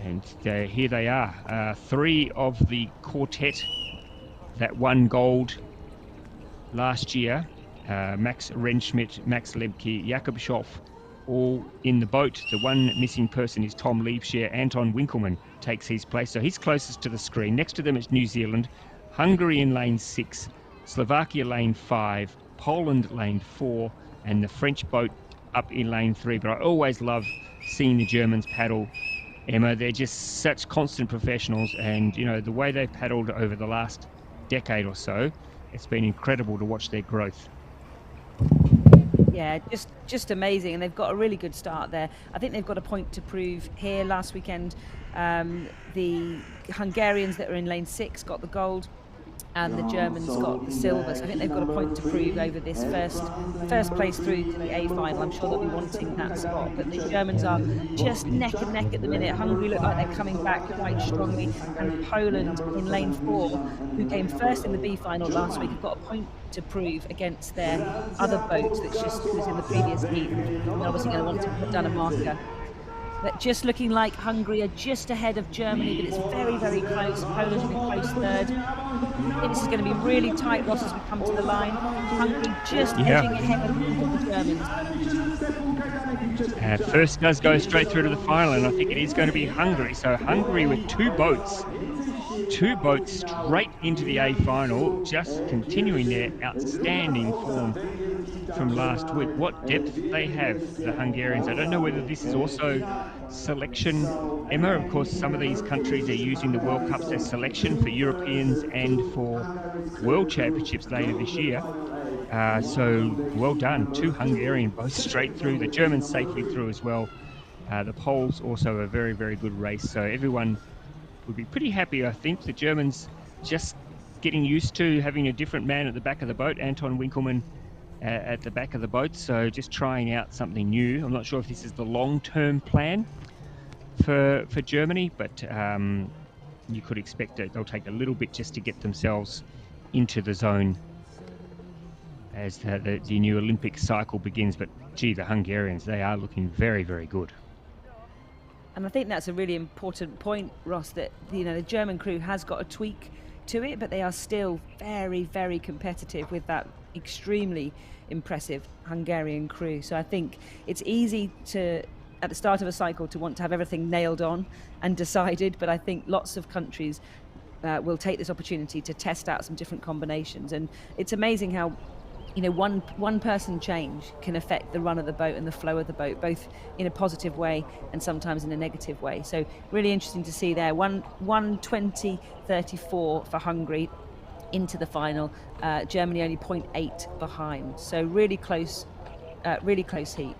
And here they are, three of the quartet that won gold last year. Max Rentschmidt, Max Lebke, Jakob Schoff, all in the boat. The one missing person is Tom Liebscher. Anton Winkelmann takes his place, so he's closest to the screen. Next to them is New Zealand, Hungary in lane 6, Slovakia lane 5, Poland lane 4, and the French boat up in lane 3. But I always love seeing the Germans paddle, Emma. They're just such constant professionals, and you know the way they've paddled over the last decade or so, it's been incredible to watch their growth. Yeah, just amazing, and they've got a really good start there. I think they've got a point to prove here. Last weekend, the Hungarians that are in lane 6 got the gold, and the Germans got the silver. So I think they've got a point to prove over this first place through to the A final. I'm sure they'll be wanting that spot, but the Germans are just neck and neck at the minute. Hungary look like they're coming back quite strongly, and Poland in lane 4, who came first in the B final last week, have got a point to prove against their other boat that was in the previous heat. And obviously going to want to put down a marker. But just looking like Hungary are just ahead of Germany, but it's very, very close. Poland will be close third. I think this is going to be really tight, Ross, as we come to the line. Hungary just edging ahead of the Germans. First does go straight through to the final, and I think it is going to be Hungary. So Hungary with two boats straight into the A final, just continuing their outstanding form from last week. What depth they have, the Hungarians. I don't know whether this is also selection, Emma. Of course, some of these countries are using the World Cups as selection for Europeans and for World Championships later this year. So well done. Two Hungarian boats straight through. The Germans safely through as well. The Poles also a very, very good race. So everyone would be pretty happy, I think. The Germans just getting used to having a different man at the back of the boat, Anton Winkelmann at the back of the boat, so just trying out something new. I'm not sure if this is the long-term plan for Germany, but you could expect that they'll take a little bit just to get themselves into the zone as the new Olympic cycle begins. But gee, the Hungarians, they are looking very, very good. And I think that's a really important point, Ross, that the German crew has got a tweak to it, but they are still very, very competitive with that extremely impressive Hungarian crew. So I think it's easy to, at the start of a cycle, to want to have everything nailed on and decided, but I think lots of countries will take this opportunity to test out some different combinations. And it's amazing how one person change can affect the run of the boat and the flow of the boat, both in a positive way and sometimes in a negative way. So really interesting to see there. 1:20.34 for Hungary into the final. Germany only 0.8 behind. So really close heat.